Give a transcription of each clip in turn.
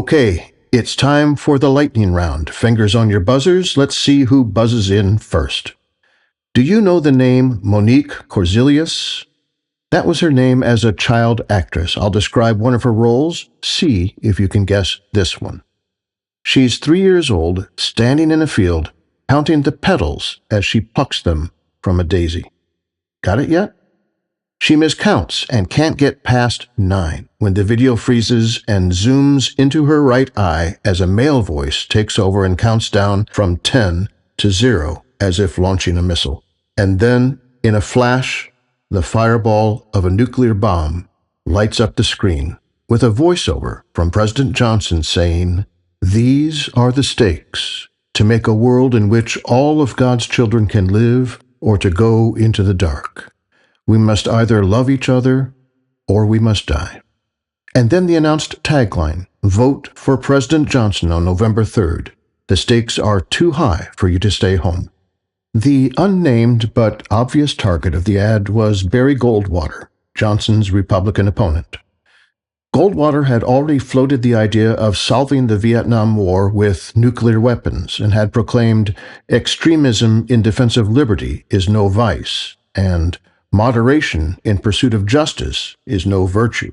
Okay, it's time for the lightning round. Fingers on your buzzers. Let's see who buzzes in first. Do you know the name Monique Corzilius? That was her name as a child actress. I'll describe one of her roles. See if you can guess this one. She's 3 years old, standing in a field, counting the petals as she plucks them from a daisy. Got it yet? She miscounts and can't get past 9 when the video freezes and zooms into her right eye as a male voice takes over and counts down from 10 to 0 as if launching a missile. And then, in a flash, the fireball of a nuclear bomb lights up the screen with a voiceover from President Johnson saying, "These are the stakes to make a world in which all of God's children can live or to go into the dark. We must either love each other or we must die." And then the announced tagline, "Vote for President Johnson on November 3rd. The stakes are too high for you to stay home." The unnamed but obvious target of the ad was Barry Goldwater, Johnson's Republican opponent. Goldwater had already floated the idea of solving the Vietnam War with nuclear weapons and had proclaimed extremism in defense of liberty is no vice, and moderation in pursuit of justice is no virtue.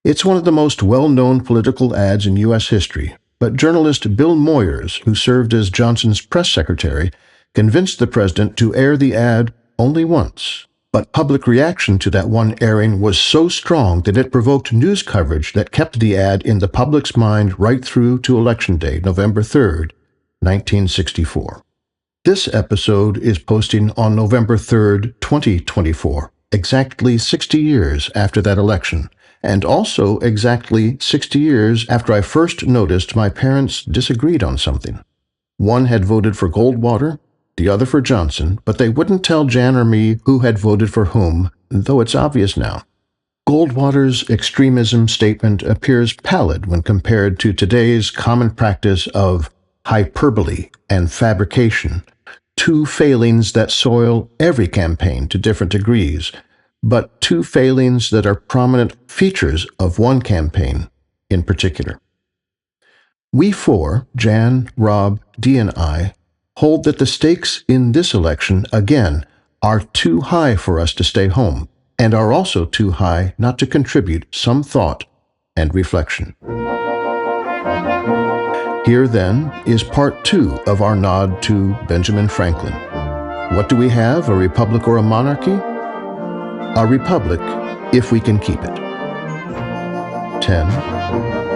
It's one of the most well-known political ads in U.S. history, but journalist Bill Moyers, who served as Johnson's press secretary, convinced the president to air the ad only once. But public reaction to that one airing was so strong that it provoked news coverage that kept the ad in the public's mind right through to Election Day, November 3rd, 1964. This episode is posting on November 3rd, 2024, exactly 60 years after that election, and also exactly 60 years after I first noticed my parents disagreed on something. One had voted for Goldwater, the other for Johnson, but they wouldn't tell Jan or me who had voted for whom, though it's obvious now. Goldwater's extremism statement appears pallid when compared to today's common practice of hyperbole and fabrication, two failings that soil every campaign to different degrees, but two failings that are prominent features of one campaign in particular. We four, Jan, Rob, Dee, and I, hold that the stakes in this election, again, are too high for us to stay home, and are also too high not to contribute some thought and reflection. Here, then, is part 2 of our nod to Benjamin Franklin. What do we have, a republic or a monarchy? A republic, if we can keep it. 10,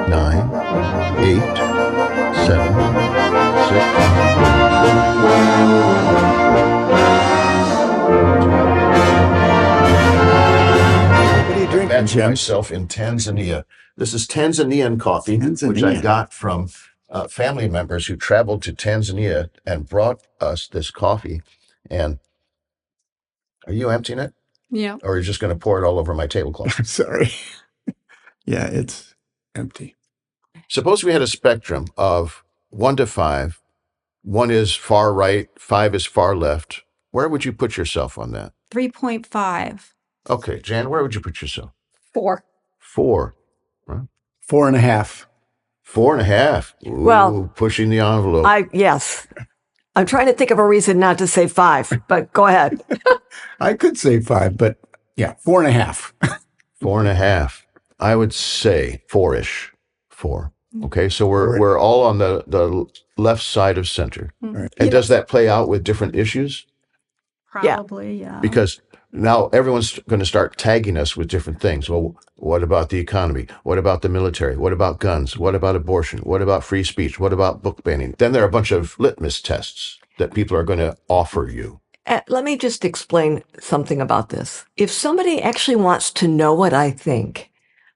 9, 8, 7, 6... What are you drinking, Jim? Myself in Tanzania. This is Tanzanian coffee, which I got from family members who traveled to Tanzania and brought us this coffee. And are you emptying it? Yeah. Or are you just going to pour it all over my tablecloth? I'm sorry. Yeah, it's empty. Suppose we had a spectrum of 1 to 5. 1 is far right, 5 is far left. Where would you put yourself on that? 3.5. Okay, Jan, where would you put yourself? 4. 4. Right? 4.5. 4.5. Ooh, Well, pushing the envelope. Yes. I'm trying to think of a reason not to say 5, but go ahead. I could say 5, but yeah, 4.5. 4.5. I would say 4-ish. 4. Okay, so we're all on the left side of center. Right. And does that play out with different issues? Probably, yeah. Because now everyone's going to start tagging us with different things. Well, what about the economy? What about the military? What about guns? What about abortion? What about free speech? What about book banning? Then there are a bunch of litmus tests that people are going to offer you. Let me just explain something about this. If somebody actually wants to know what I think,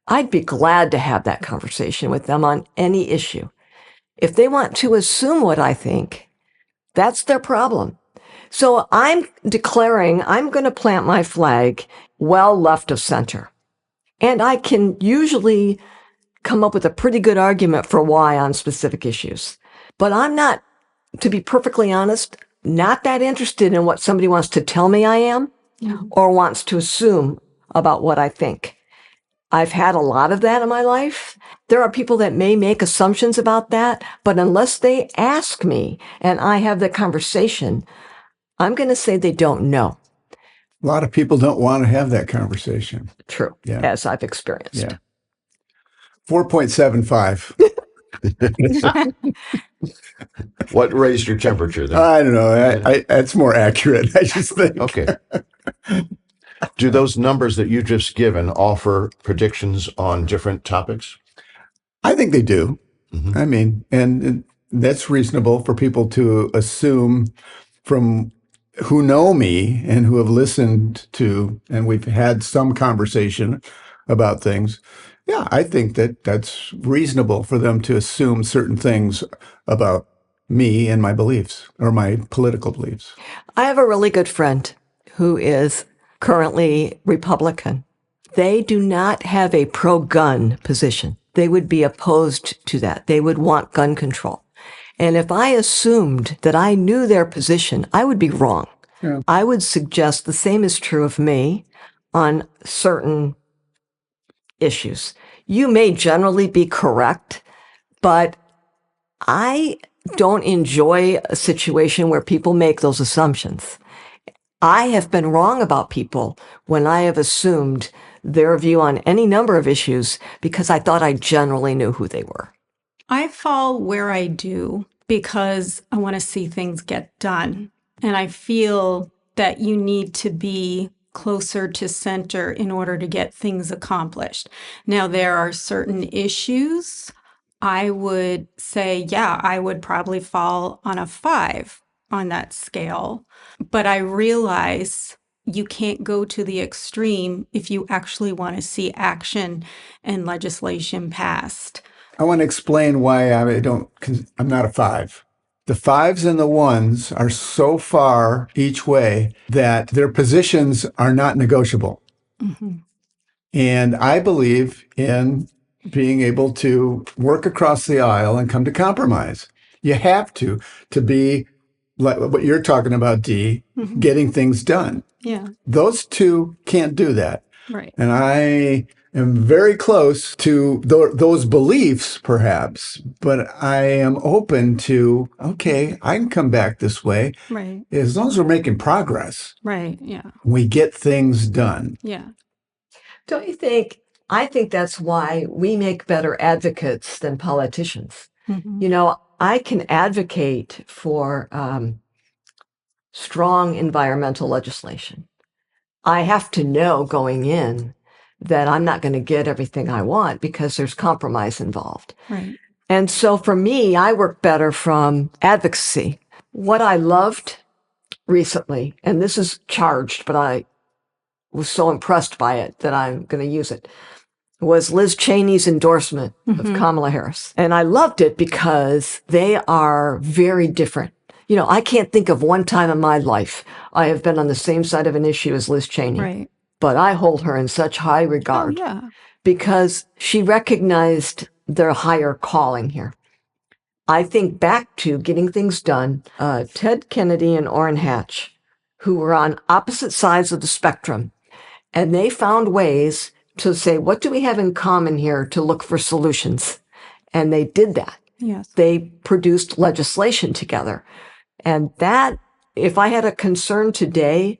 I'd be glad to have that conversation with them on any issue. If they want to assume what I think, that's their problem. So I'm declaring I'm going to plant my flag well left of center. And I can usually come up with a pretty good argument for why on specific issues. But I'm not, to be perfectly honest, not that interested in what somebody wants to tell me I am or wants to assume about what I think. I've had a lot of that in my life. There are people that may make assumptions about that, but unless they ask me and I have the conversation, I'm going to say they don't know. A lot of people don't want to have that conversation. True, Yeah. as I've experienced. Yeah. 4.75. What raised your temperature then? I don't know. That's more accurate, I just think. Okay. Do those numbers that you just given offer predictions on different topics? I think they do. Mhm. I mean, and that's reasonable for people to assume from who know me and who have listened to, and we've had some conversation about things. Yeah, I think that that's reasonable for them to assume certain things about me and my beliefs or my political beliefs. I have a really good friend who is currently Republican. They do not have a pro-gun position. They would be opposed to that. They would want gun control. And if I assumed that I knew their position, I would be wrong. Yeah. I would suggest the same is true of me on certain issues. You may generally be correct, but I don't enjoy a situation where people make those assumptions. I have been wrong about people when I have assumed their view on any number of issues because I thought I generally knew who they were. I fall where I do because I want to see things get done. And I feel that you need to be closer to center in order to get things accomplished. Now, there are certain issues I would say, yeah, I would probably fall on a 5 on that scale. But I realize you can't go to the extreme if you actually want to see action and legislation passed. I want to explain why I'm not a 5. The 5s and the 1s are so far each way that their positions are not negotiable. Mm-hmm. And I believe in being able to work across the aisle and come to compromise. You have to be like what you're talking about, Dee, Mm-hmm. getting things done. Yeah, Those two can't do that. right. And I am very close to those beliefs, perhaps, but I am open to, okay, I can come back this way Right, as long as we're making progress. right. Yeah, We get things done. yeah. Don't you think? I think that's why we make better advocates than politicians. Mm-hmm. You know, I can advocate for strong environmental legislation. I have to know going in that I'm not going to get everything I want because there's compromise involved. Right. And so for me, I work better from advocacy. What I loved recently, and this is charged, but I was so impressed by it that I'm going to use it, was Liz Cheney's endorsement of Mhm. Kamala Harris. And I loved it because they are very different. You know, I can't think of one time in my life I have been on the same side of an issue as Liz Cheney, Right. but I hold her in such high Oh, regard yeah. because she recognized their higher calling here. I think back to getting things done, Ted Kennedy and Orrin Hatch, who were on opposite sides of the spectrum, and they found ways to say, what do we have in common here to look for solutions? And they did that. Yes. They produced legislation together. And that, if I had a concern today,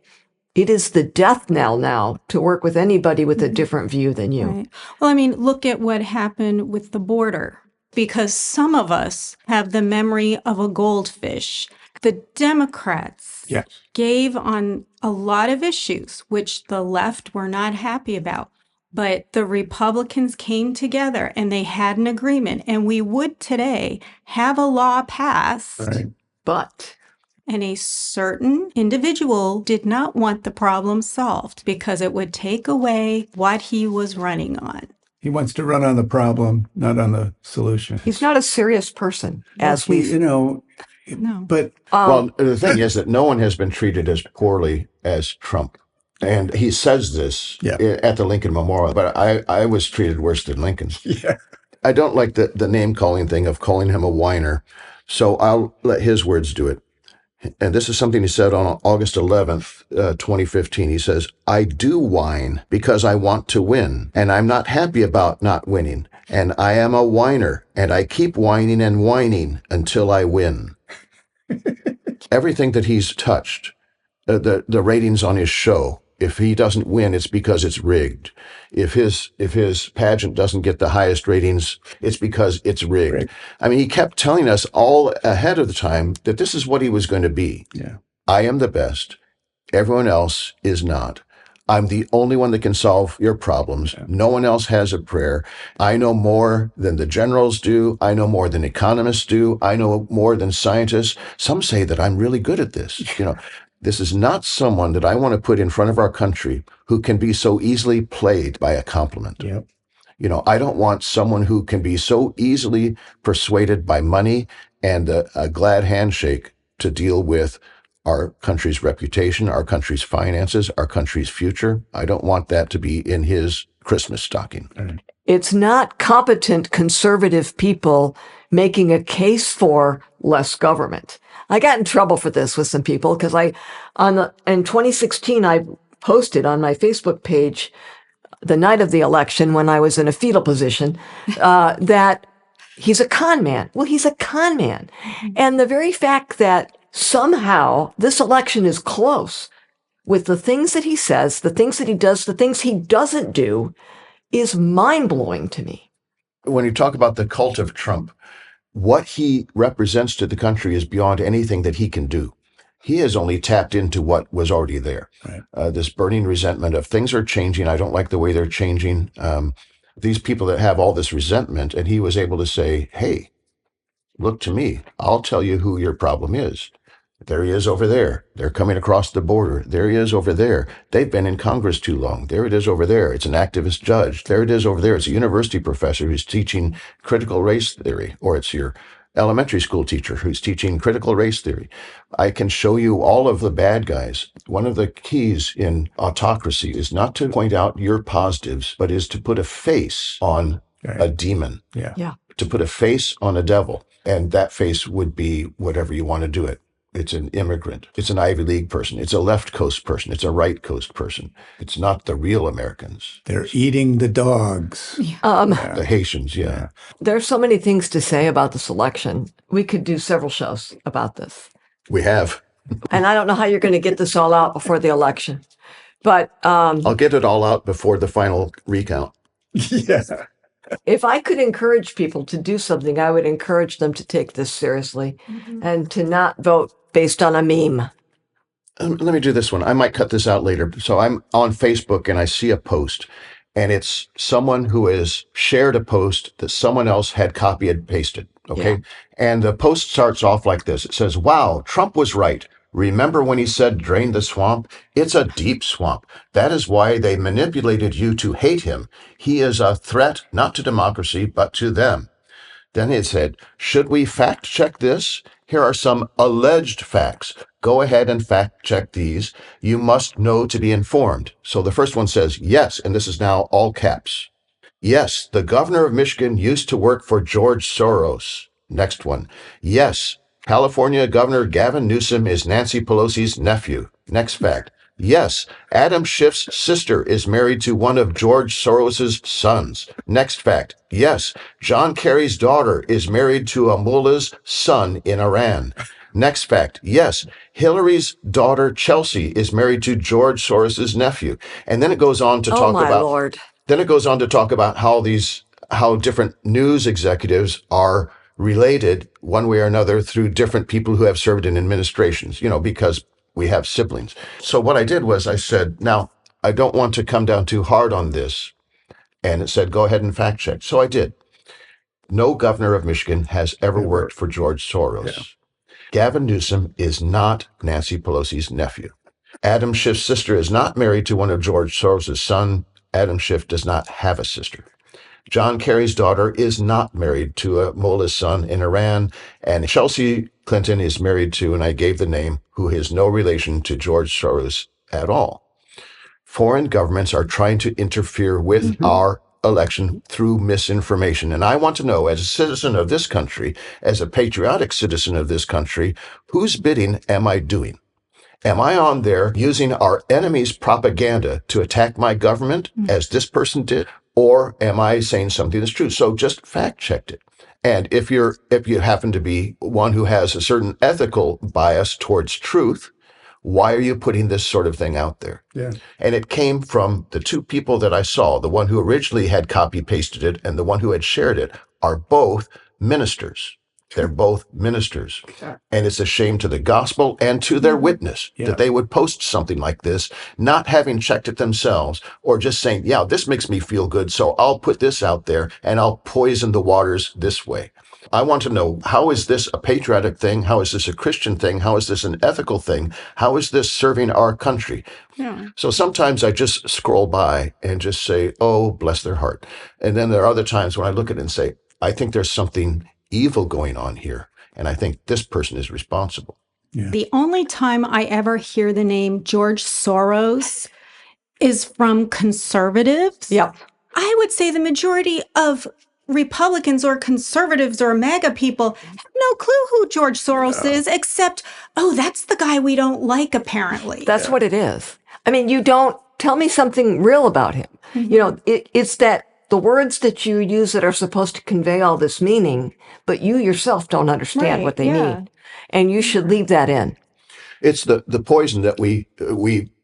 it is the death knell now to work with anybody with a different view than you. Right. Well, I mean, look at what happened with the border, because some of us have the memory of a goldfish. The Democrats Yes. gave on a lot of issues, which the left were not happy about. But the Republicans came together and they had an agreement. And we would today have a law passed. Right. But And a certain individual did not want the problem solved because it would take away what he was running on. He wants to run on the problem, not on the solution. he's not a serious person, as Well, we. no. But Well, the thing is that no one has been treated as poorly as Trump. And he says this Yeah. at the Lincoln Memorial, but I was treated worse than Lincoln. yeah, I don't like the name calling thing of calling him a whiner, so I'll let his words do it. And this is something he said on August 11th, 2015. He says, I do whine because I want to win, and I'm not happy about not winning. And I am a whiner, and I keep whining and whining until I win. Everything that he's touched, the ratings on his show, if he doesn't win, it's because it's rigged. If his pageant doesn't get the highest ratings, it's because it's rigged. Right. I mean, he kept telling us all ahead of the time that this is what he was going to be. Yeah. I am the best. Everyone else is not. I'm the only one that can solve your problems. Yeah. No one else has a prayer. I know more than the generals do. I know more than economists do. I know more than scientists. Some say that I'm really good at this. This is not someone that I want to put in front of our country who can be so easily played by a compliment. Yep. I don't want someone who can be so easily persuaded by money and a glad handshake to deal with our country's reputation, our country's finances, our country's future. I don't want that to be in his Christmas stocking. It's not competent conservative people making a case for less government. I got in trouble for this with some people because in 2016, I posted on my Facebook page the night of the election when I was in a fetal position that he's a con man. Well, he's a con man. And the very fact that somehow this election is close with the things that he says, the things that he does, the things he doesn't do is mind-blowing to me. When you talk about the cult of Trump, what he represents to the country is beyond anything that he can do. He has only tapped into what was already there. Right. This burning resentment of things are changing. I don't like the way they're changing. These people that have all this resentment, and he was able to say, hey, look to me. I'll tell you who your problem is. There he is over there. They're coming across the border. There he is over there. They've been in Congress too long. There it is over there. It's an activist judge. There it is over there. It's a university professor who's teaching critical race theory, or it's your elementary school teacher who's teaching critical race theory. I can show you all of the bad guys. One of the keys in autocracy is not to point out your positives, but is to put a face on a demon. Yeah. To put a face on a devil. And that face would be whatever you want to do it. It's an immigrant. It's an Ivy League person. It's a left coast person. It's a right coast person. It's not the real Americans. They're eating the dogs. The Haitians, yeah. There's so many things to say about this election. We could do several shows about this. We have. And I don't know how you're going to get this all out before the election. But I'll get it all out before the final recount. Yeah. if I could encourage people to do something, I would encourage them to take this seriously and to not vote based on a meme. Let me do this one. I might cut this out later. So I'm on Facebook and I see a post, and it's someone who has shared a post that someone else had copied and pasted. Okay. Yeah. And the post starts off like this. It says, wow, Trump was right. Remember when he said drain the swamp? It's a deep swamp. That is why they manipulated you to hate him. He is a threat not to democracy, but to them. Then it said, should we fact check this? Here are some alleged facts. Go ahead and fact check these. You must know to be informed. So the first one says, yes, and this is now all caps. Yes, the governor of Michigan used to work for George Soros. Next one. Yes, California Governor Gavin Newsom is Nancy Pelosi's nephew. Next fact. Yes, Adam Schiff's sister is married to one of George Soros's sons. Next fact. Yes, John Kerry's daughter is married to a mullah's son in Iran. Next fact. Yes, Hillary's daughter Chelsea is married to George Soros's nephew. And then it goes on to talk about Lord. Then it goes on to talk about how different news executives are related one way or another through different people who have served in administrations, because we have siblings. So what I did was I said, now, I don't want to come down too hard on this. And it said, go ahead and fact check. So I did. No governor of Michigan has ever worked for George Soros. Yeah. Gavin Newsom is not Nancy Pelosi's nephew. Adam Schiff's sister is not married to one of George Soros's sons. Adam Schiff does not have a sister. John Kerry's daughter is not married to a mullah's son in Iran, and Chelsea Clinton is married to, and I gave the name, who is no relation to George Soros at all. Foreign governments are trying to interfere with our election through misinformation. And I want to know, as a citizen of this country, as a patriotic citizen of this country, whose bidding am I doing? Am I on there using our enemy's propaganda to attack my government, as this person did? Or am I saying something that's true? So just fact check it. And if you happen to be one who has a certain ethical bias towards truth, why are you putting this sort of thing out there? Yeah. And it came from the two people that I saw. The one who originally had copy pasted it and the one who had shared it are both ministers. They're both ministers. And it's a shame to the gospel and to their witness that they would post something like this, not having checked it themselves, or just saying, yeah, this makes me feel good, so I'll put this out there and I'll poison the waters this way. I want to know, how is this a patriotic thing? How is this a Christian thing? How is this an ethical thing? How is this serving our country? Yeah. So sometimes I just scroll by and just say, oh, bless their heart. And then there are other times when I look at it and say, I think there's something evil going on here, and I think this person is responsible. Yeah. The only time I ever hear the name George Soros is from conservatives. Yep. I would say the majority of Republicans or conservatives or MAGA people have no clue who George Soros is, except, oh, that's the guy we don't like, apparently. That's what it is. I mean, you don't tell me something real about him. You know, it's that the words that you use that are supposed to convey all this meaning, but you yourself don't understand what they mean. And you should leave that in. It's the poison that we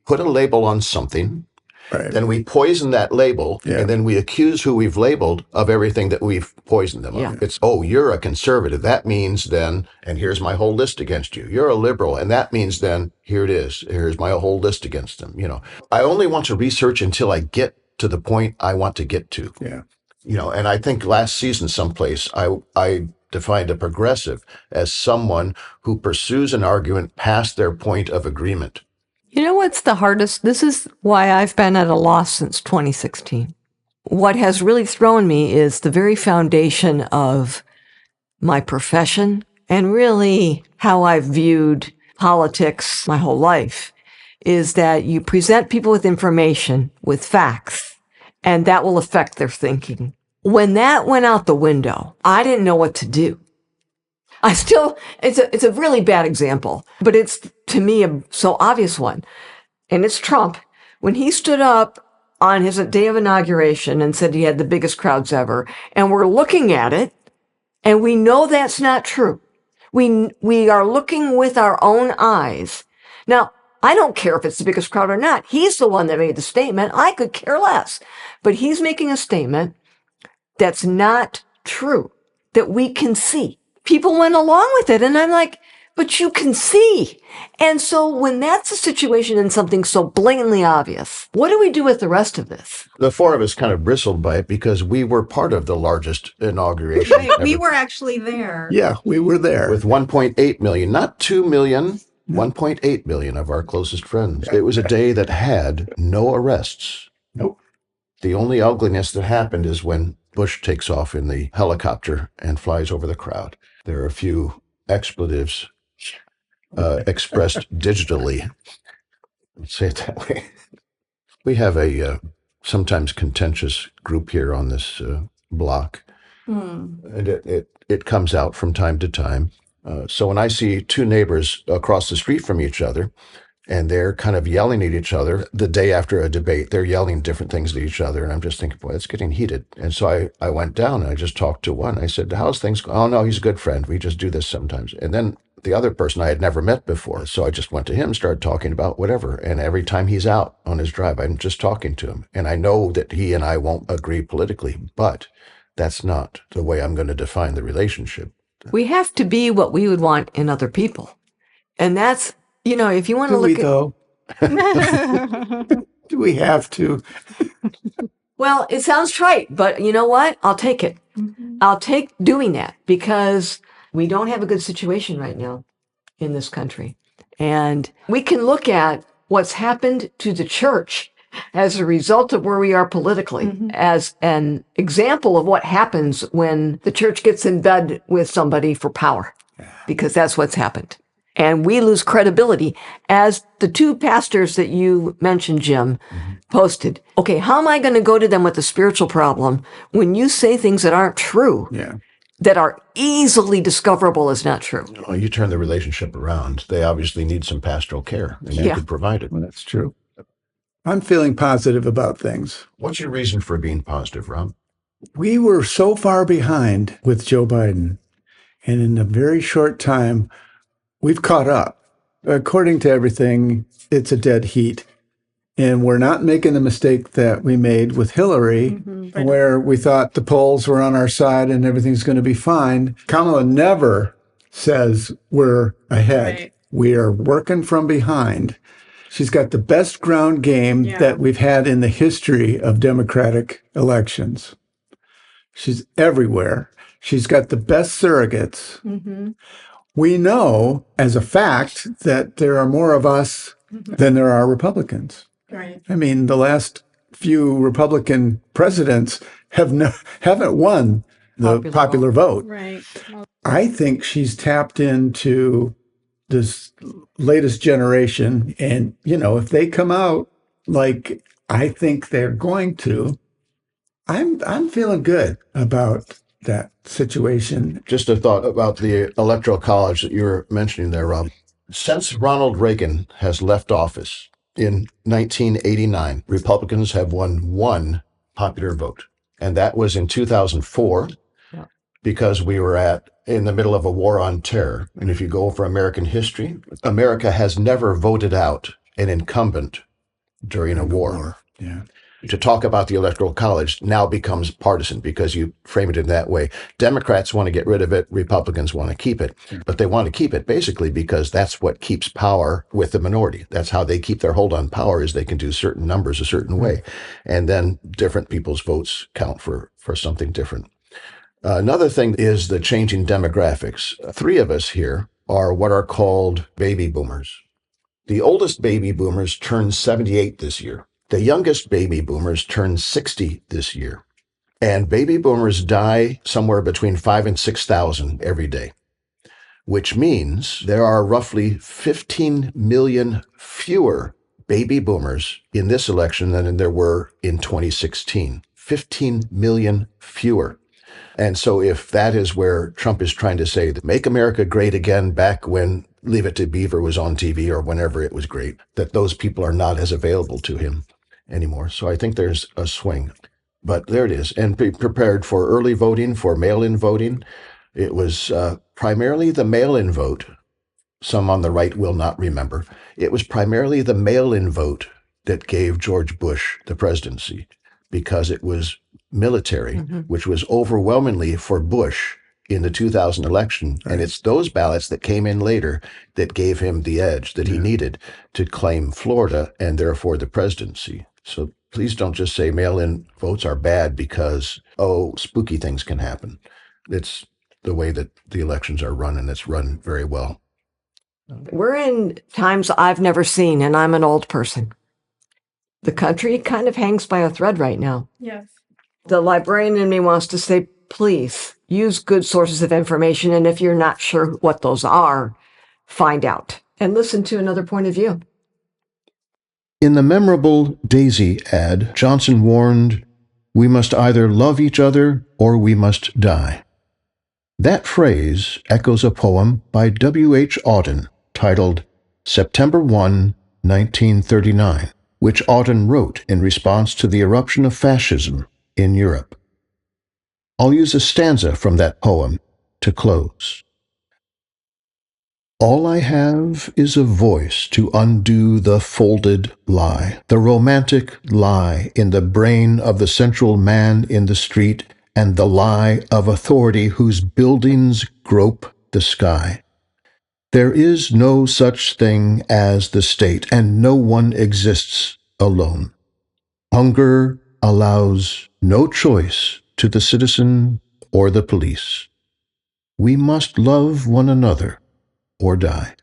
put a label on something, then we poison that label, and then we accuse who we've labeled of everything that we've poisoned them on. It's, oh, you're a conservative. That means then, and here's my whole list against you. You're a liberal, and that means then, here it is. Here's my whole list against them. You know, I only want to research until I get to the point I want to get to. Yeah. You know, and I think last season someplace I defined a progressive as someone who pursues an argument past their point of agreement. You know what's the hardest? This is why I've been at a loss since 2016. What has really thrown me is the very foundation of my profession and really how I've viewed politics my whole life is that you present people with information, with facts, and that will affect their thinking. When that went out the window, I didn't know what to do. It's a really bad example, but it's, to me, a so obvious one. And it's Trump. When he stood up on his day of inauguration and said he had the biggest crowds ever, and we're looking at it, and we know that's not true. We are looking with our own eyes. Now, I don't care if it's the biggest crowd or not. He's the one that made the statement. I could care less. But he's making a statement that's not true, that we can see. People went along with it, and I'm like, but you can see. And so when that's a situation and something so blatantly obvious, what do we do with the rest of this? The four of us kind of bristled by it because we were part of the largest inauguration ever. We were actually there. Yeah, we were there. With 1.8 million, not 2 million, 1.8 million of our closest friends. It was a day that had no arrests. Nope. The only ugliness that happened is when Bush takes off in the helicopter and flies over the crowd. There are a few expletives expressed digitally. Let's say it that way. We have a sometimes contentious group here on this block. And it comes out from time to time. So when I see two neighbors across the street from each other, and they're kind of yelling at each other the day after a debate, they're yelling different things to each other. And I'm just thinking, boy, it's getting heated. And so I went down and I just talked to one. I said, how's things going? Oh, no, he's a good friend. We just do this sometimes. And then the other person I had never met before. So I just went to him, started talking about whatever. And every time he's out on his drive, I'm just talking to him. And I know that he and I won't agree politically, but that's not the way I'm going to define the relationship. We have to be what we would want in other people. And that's, you know, if you want to look at... Do we have to? Well, it sounds trite, but you know what? I'll take it. I'll take doing that because we don't have a good situation right now in this country. And we can look at what's happened to the church as a result of where we are politically as an example of what happens when the church gets in bed with somebody for power, because that's what's happened. and we lose credibility. As the two pastors that you mentioned, Jim, posted, okay, how am I going to go to them with a spiritual problem when you say things that aren't true, that are easily discoverable as not true? Well, you turn the relationship around. They obviously need some pastoral care, and you could provide it. Well, that's true. I'm feeling positive about things. What's your reason for being positive, Rob? We were so far behind with Joe Biden, and in a very short time, we've caught up. According to everything, it's a dead heat. And we're not making the mistake that we made with Hillary, where we thought the polls were on our side and everything's going to be fine. Kamala never says we're ahead. Right. We are working from behind. She's got the best ground game that we've had in the history of Democratic elections. She's everywhere. She's got the best surrogates. We know as a fact that there are more of us than there are Republicans. Right. I mean, the last few Republican presidents haven't won the popular vote. Right. I think she's tapped into this latest generation, and if they come out like I think they're going to, I'm feeling good about that situation. Just a thought about the Electoral College that you were mentioning there, Rob. Since Ronald Reagan has left office in 1989, Republicans have won one popular vote, and that was in 2004 because we were in the middle of a war on terror. And if you go over American history, America has never voted out an incumbent during a war. Yeah. To talk about the Electoral College now becomes partisan because you frame it in that way. Democrats want to get rid of it. Republicans want to keep it. But they want to keep it basically because that's what keeps power with the minority. That's how they keep their hold on power, is they can do certain numbers a certain way. And then different people's votes count for something different. Another thing is the changing demographics. Three of us here are what are called baby boomers. The oldest baby boomers turn 78 this year. The youngest baby boomers turn 60 this year. And baby boomers die somewhere between 5,000 and 6,000 every day, which means there are roughly 15 million fewer baby boomers in this election than there were in 2016. 15 million fewer. And so if that is where Trump is trying to say that make America great again back when Leave It to Beaver was on TV or whenever it was great, that those people are not as available to him anymore. So I think there's a swing. But there it is. And be prepared for early voting, for mail-in voting. It was primarily the mail-in vote. Some on the right will not remember. It was primarily the mail-in vote that gave George Bush the presidency, because it was military, which was overwhelmingly for Bush in the 2000 election. Right. And it's those ballots that came in later that gave him the edge that he needed to claim Florida and therefore the presidency. So please don't just say mail-in votes are bad because, spooky things can happen. It's the way that the elections are run, and it's run very well. We're in times I've never seen, and I'm an old person. The country kind of hangs by a thread right now. Yes. The librarian in me wants to say, please use good sources of information. And if you're not sure what those are, find out and listen to another point of view. In the memorable Daisy ad, Johnson warned, "We must either love each other or we must die." That phrase echoes a poem by W.H. Auden titled September 1, 1939, which Auden wrote in response to the eruption of fascism in Europe. I'll use a stanza from that poem to close. All I have is a voice to undo the folded lie, the romantic lie in the brain of the central man in the street, and the lie of authority whose buildings grope the sky. There is no such thing as the state, and no one exists alone. Hunger allows no choice to the citizen or the police. We must love one another or die.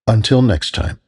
Until next time.